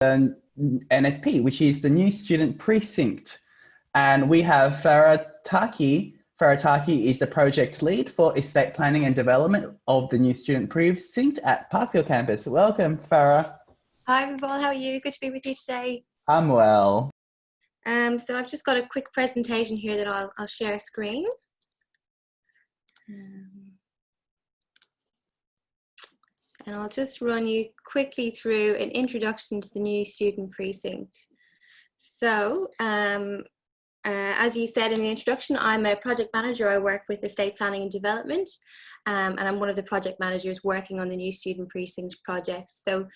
NSP, which is the new Student Precinct. And we have Farah Taqi. Farah Taqi is the project lead for estate planning and development of the new Student Precinct at Parkfield campus. Welcome, Farah. Hi, Vivol. How are you? Good to be with you today. I'm well. So I've just got a quick presentation here that I'll share screen. And I'll just run you quickly through an introduction to the new Student Precinct. So, as you said in the introduction, I'm a project manager. I work with estate planning and development, and I'm one of the project managers working on the new Student Precinct project. So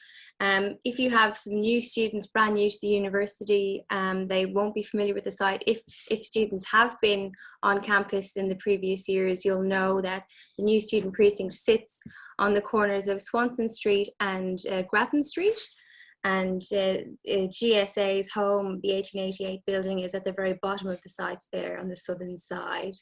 if you have some new students brand new to the university, they won't be familiar with the site. If students have been on campus in the previous years, you'll know that the new Student Precinct sits on the corners of Swanson Street and Grattan Street. And GSA's home, the 1888 building, is at the very bottom of the site there on the southern side.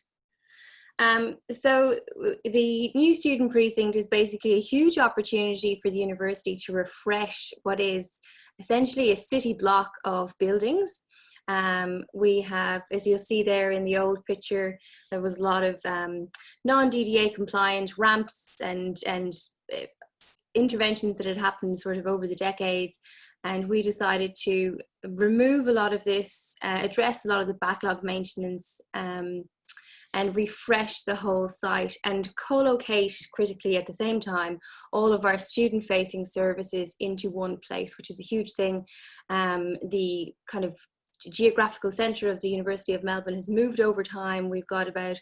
So the new Student Precinct is basically a huge opportunity for the university to refresh what is essentially a city block of buildings. We have, as you'll see there in the old picture, there was a lot of non-DDA compliant ramps and interventions that had happened sort of over the decades, and we decided to remove a lot of this, address a lot of the backlog maintenance, and refresh the whole site and co-locate critically at the same time all of our student facing services into one place, which is a huge thing. The kind of geographical centre of the University of Melbourne has moved over time. We've got about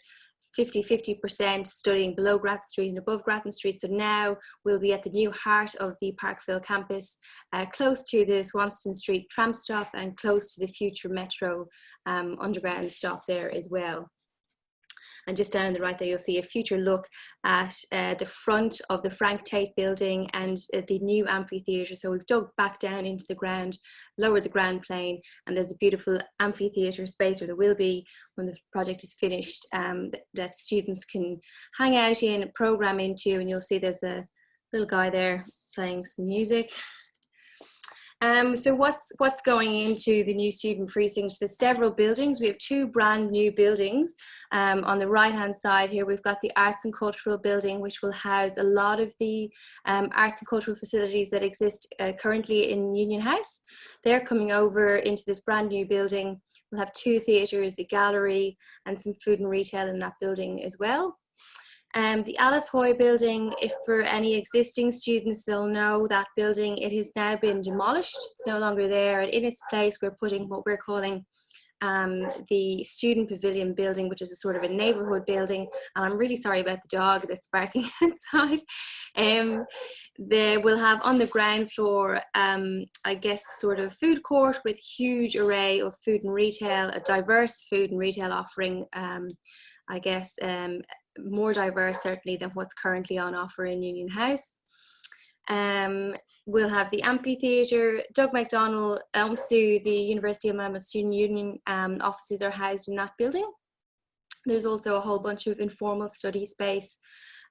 50% studying below Grattan Street and above Grattan Street. So now we'll be at the new heart of the Parkfield campus, close to the Swanston Street tram stop and close to the future Metro underground stop there as well. And just down on the right there, you'll see a future look at the front of the Frank Tate building and the new amphitheatre. So we've dug back down into the ground, lowered the ground plane, and there's a beautiful amphitheatre space, or there will be when the project is finished, that students can hang out in, program into, and you'll see there's a little guy there playing some music. So what's going into the new Student Precinct? There's several buildings. We have two brand new buildings. On the right hand side here, we've got the Arts and Cultural Building, which will house a lot of the arts and cultural facilities that exist currently in Union House. They're coming over into this brand new building. We'll have two theatres, a gallery, and some food and retail in that building as well. The Alice Hoy building, if for any existing students, they'll know that building, it has now been demolished. It's no longer there. And in its place, we're putting what we're calling the Student Pavilion building, which is a sort of a neighbourhood building. And I'm really sorry about the dog that's barking outside. We'll have on the ground floor, I guess, sort of food court with huge array of food and retail, a diverse food and retail offering, I guess, more diverse certainly than what's currently on offer in Union House. We'll have the amphitheatre. Doug MacDonald, UMSU, the University of Melbourne Student Union offices are housed in that building. There's also a whole bunch of informal study space.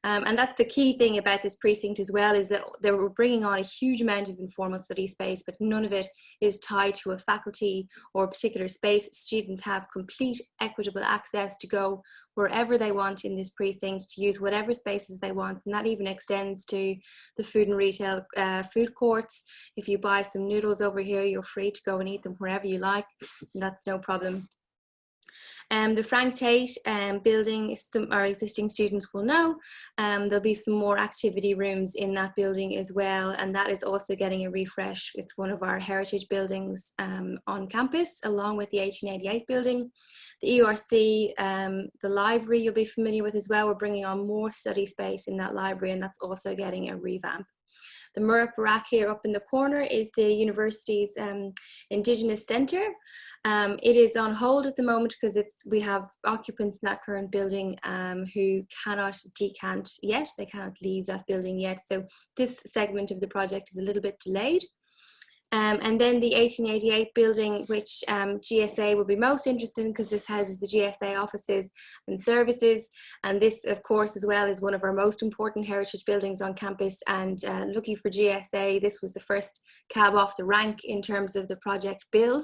And that's the key thing about this precinct as well, is that they were bringing on a huge amount of informal study space, but none of it is tied to a faculty or a particular space. Students have complete equitable access to go wherever they want in this precinct, to use whatever spaces they want. And that even extends to the food and retail food courts. If you buy some noodles over here, you're free to go and eat them wherever you like, and that's no problem. The Frank Tate building, our existing students will know, there'll be some more activity rooms in that building as well, and that is also getting a refresh. It's one of our heritage buildings on campus, along with the 1888 building. The ERC, the library you'll be familiar with as well. We're bringing on more study space in that library, and that's also getting a revamp. The Murrap Rack here up in the corner is the university's Indigenous Centre. It is on hold at the moment because we have occupants in that current building who cannot decant yet. They cannot leave that building yet. So this segment of the project is a little bit delayed. And then the 1888 building, which GSA will be most interested in, because this houses the GSA offices and services. And this, of course, as well, is one of our most important heritage buildings on campus. And lucky for GSA, this was the first cab off the rank in terms of the project build.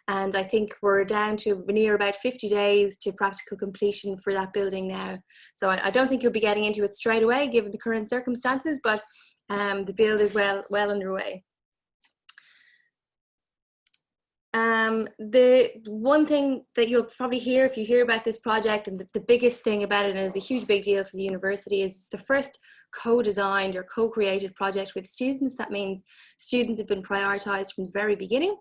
And I think we're down to near about 50 days to practical completion for that building now. So I don't think you'll be getting into it straight away, given the current circumstances, but the build is well underway. The one thing that you'll probably hear if you hear about this project, and the biggest thing about it, and is a huge big deal for the university, is it's the first co-designed or co-created project with students. That means students have been prioritised from the very beginning.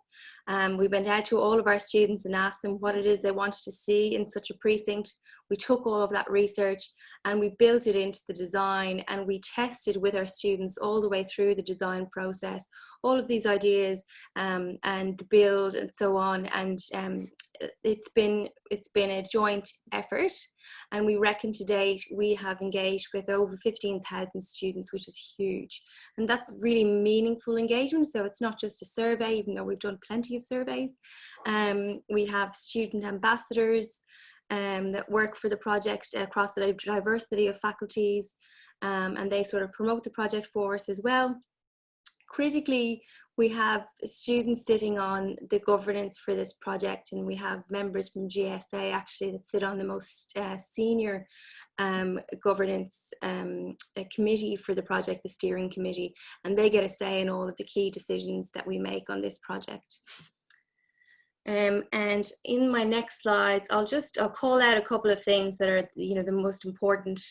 We went out to all of our students and asked them what it is they wanted to see in such a precinct. We took all of that research and we built it into the design, and we tested with our students all the way through the design process, all of these ideas and the build and so on. And it's been a joint effort, and we reckon to date we have engaged with over 15,000 students, which is huge, and that's really meaningful engagement. So it's not just a survey, even though we've done plenty of surveys. We have student ambassadors that work for the project across the diversity of faculties, and they sort of promote the project for us as well. Critically, we have students sitting on the governance for this project, and we have members from GSA actually that sit on the most senior governance committee for the project, the steering committee, and they get a say in all of the key decisions that we make on this project. And in my next slides, I'll call out a couple of things that are, you know, the most important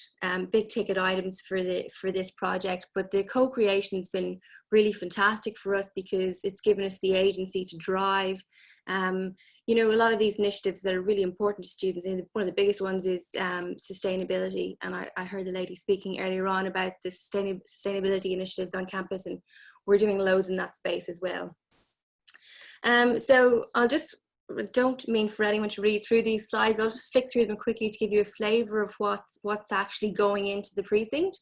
big ticket items for this project. But the co-creation's been really fantastic for us because it's given us the agency to drive. You know, a lot of these initiatives that are really important to students, and one of the biggest ones is sustainability. And I heard the lady speaking earlier on about the sustainability initiatives on campus, and we're doing loads in that space as well. So don't mean for anyone to read through these slides. I'll just flick through them quickly to give you a flavour of what's actually going into the precinct.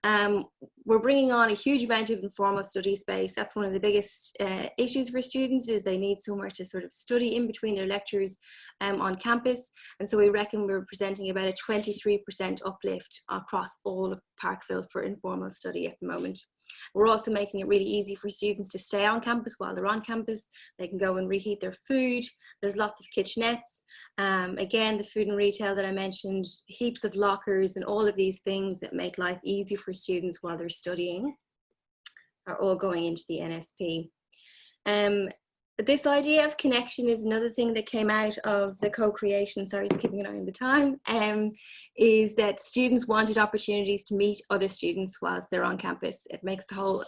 We're bringing on a huge amount of informal study space. That's one of the biggest issues for students, is they need somewhere to sort of study in between their lectures on campus. And so we reckon we're presenting about a 23% uplift across all of Parkville for informal study at the moment. We're also making it really easy for students to stay on campus while they're on campus. They can go and reheat their food. There's lots of kitchenettes. Again, the food and retail that I mentioned, heaps of lockers, and all of these things that make life easy for students while they're studying are all going into the NSP. This idea of connection is another thing that came out of the co-creation, sorry, just keeping an eye on the time, is that students wanted opportunities to meet other students whilst they're on campus. It makes the whole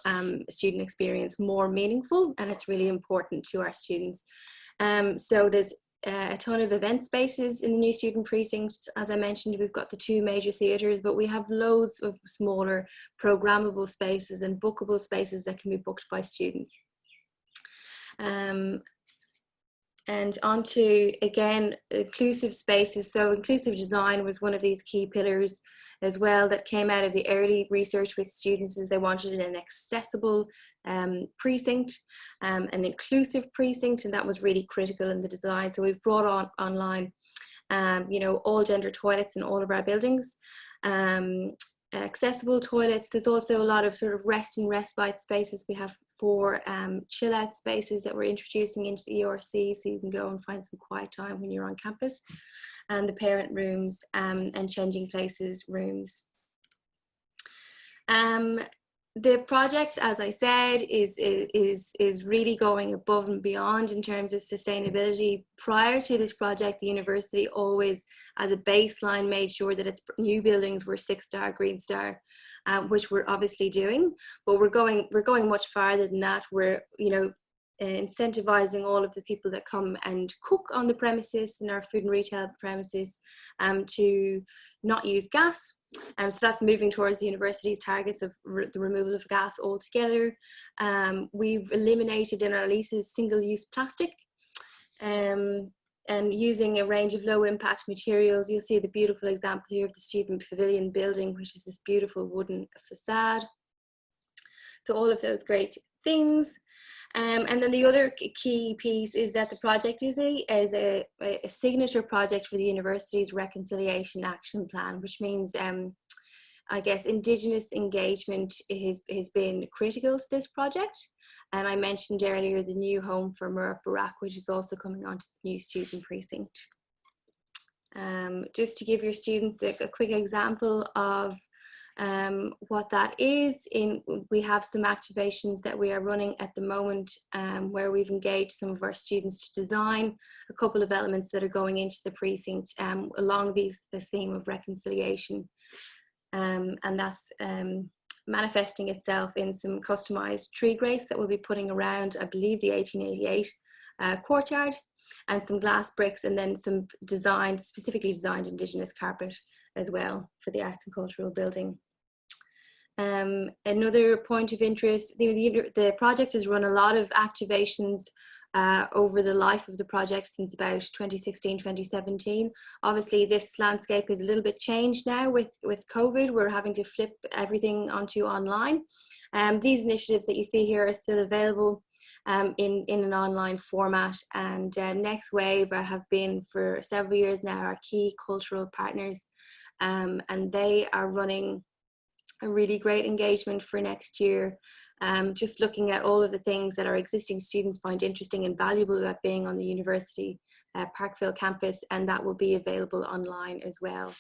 student experience more meaningful, and it's really important to our students. So there's a ton of event spaces in the new student precinct. As I mentioned, we've got the 2 major theatres, but we have loads of smaller programmable spaces and bookable spaces that can be booked by students. And onto, again, inclusive spaces. So inclusive design was one of these key pillars as well that came out of the early research with students, as they wanted an accessible precinct, an inclusive precinct, and that was really critical in the design. So we've brought online you know, all gender toilets in all of our buildings. Accessible toilets. There's also a lot of sort of rest and respite spaces. We have 4 chill out spaces that we're introducing into the ERC, so you can go and find some quiet time when you're on campus, and the parent rooms and changing places rooms. The project, as I said, is really going above and beyond in terms of sustainability. Prior to this project, the university always, as a baseline, made sure that its new buildings were 6-star Green Star, which we're obviously doing. But we're going much farther than that. We're, you know, incentivizing all of the people that come and cook on the premises, in our food and retail premises, to not use gas. So that's moving towards the university's targets of the removal of gas altogether. We've eliminated in our leases single-use plastic, and using a range of low-impact materials. You'll see the beautiful example here of the student pavilion building, which is this beautiful wooden facade. So all of those great things. And then the other key piece is that the project is a signature project for the university's Reconciliation Action Plan, which means I guess Indigenous engagement has been critical to this project. And I mentioned earlier the new home for Murrap Barak, which is also coming onto the new student precinct. Just to give your students a quick example of what that is, we have some activations that we are running at the moment where we've engaged some of our students to design a couple of elements that are going into the precinct along the theme of reconciliation. And that's manifesting itself in some customized tree grates that we'll be putting around, I believe, the 1888 courtyard, and some glass bricks, and then some specifically designed Indigenous carpet as well for the arts and cultural building. Another point of interest, the project has run a lot of activations over the life of the project since about 2016, 2017. Obviously, this landscape is a little bit changed now with COVID. We're having to flip everything onto online. These initiatives that you see here are still available in an online format, and Next Wave have been for several years now our key cultural partners, and they are running a really great engagement for next year, just looking at all of the things that our existing students find interesting and valuable about being on the university Parkville campus, and that will be available online as well.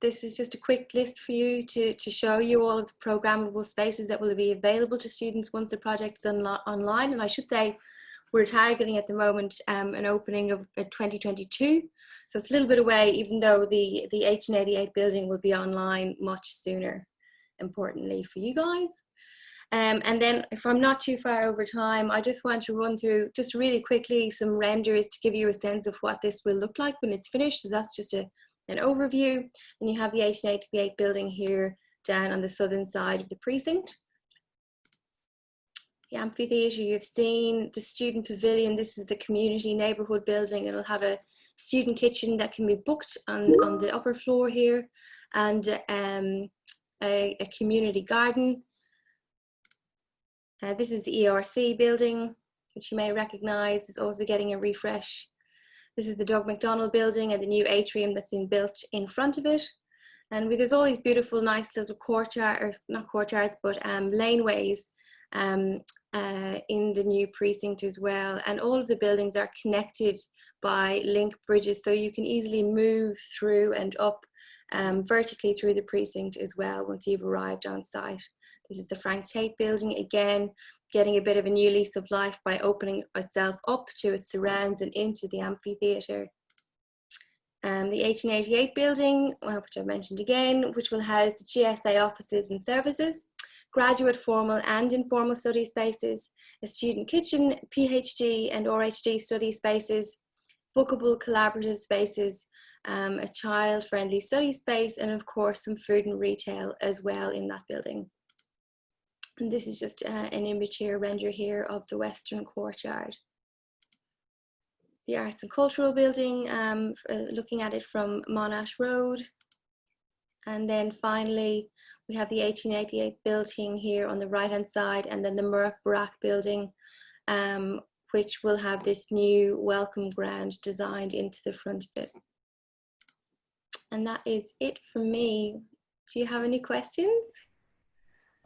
This is just a quick list for you to show you all of the programmable spaces that will be available to students once the project is online. And I should say we're targeting at the moment an opening of 2022. So it's a little bit away, even though the 1888 building will be online much sooner, importantly for you guys. And then if I'm not too far over time, I just want to run through just really quickly some renders to give you a sense of what this will look like when it's finished. So that's just an overview. And you have the 1888 building here down on the southern side of the precinct. The amphitheatre you've seen, the student pavilion, this is the community neighbourhood building. It'll have a student kitchen that can be booked on the upper floor here, and a community garden. This is the ERC building, which you may recognise is also getting a refresh. This is the Doug McDonald building and the new atrium that's been built in front of it. And there's all these beautiful, nice little courtyards, not courtyards, but laneways in the new precinct as well. And all of the buildings are connected by link bridges, so you can easily move through and up vertically through the precinct as well once you've arrived on site. This is the Frank Tate building, again, getting a bit of a new lease of life by opening itself up to its surrounds and into the amphitheatre. The 1888 building, which I mentioned again, which will house the GSA offices and services, graduate formal and informal study spaces, a student kitchen, PhD and RHD study spaces, bookable collaborative spaces, a child-friendly study space, and of course some food and retail as well in that building. And this is just an image here, render here of the Western Courtyard. The Arts and Cultural building, looking at it from Monash Road. And then finally, we have the 1888 building here on the right-hand side, and then the Murrap Barak building, which will have this new welcome ground designed into the front of it. And that is it from me. Do you have any questions?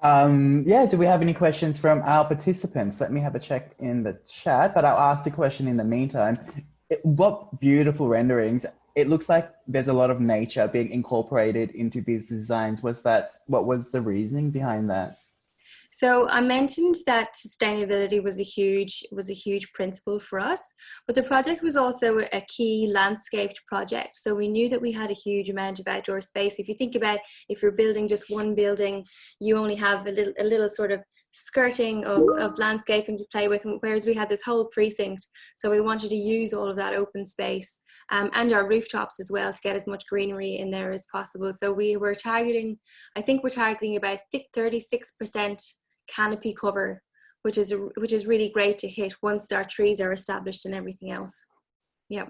Yeah, do we have any questions from our participants? Let me have a check in the chat, but I'll ask the question in the meantime. What beautiful renderings. It looks like there's a lot of nature being incorporated into these designs. What was the reasoning behind that? So I mentioned that sustainability was a huge principle for us, but the project was also a key landscaped project. So we knew that we had a huge amount of outdoor space. If you think about, if you're building just one building, you only have a little sort of skirting of landscaping to play with, whereas we had this whole precinct. So we wanted to use all of that open space and our rooftops as well to get as much greenery in there as possible. So we were targeting, I think we're targeting about 36% canopy cover, which is really great to hit once our trees are established and everything else. Yeah.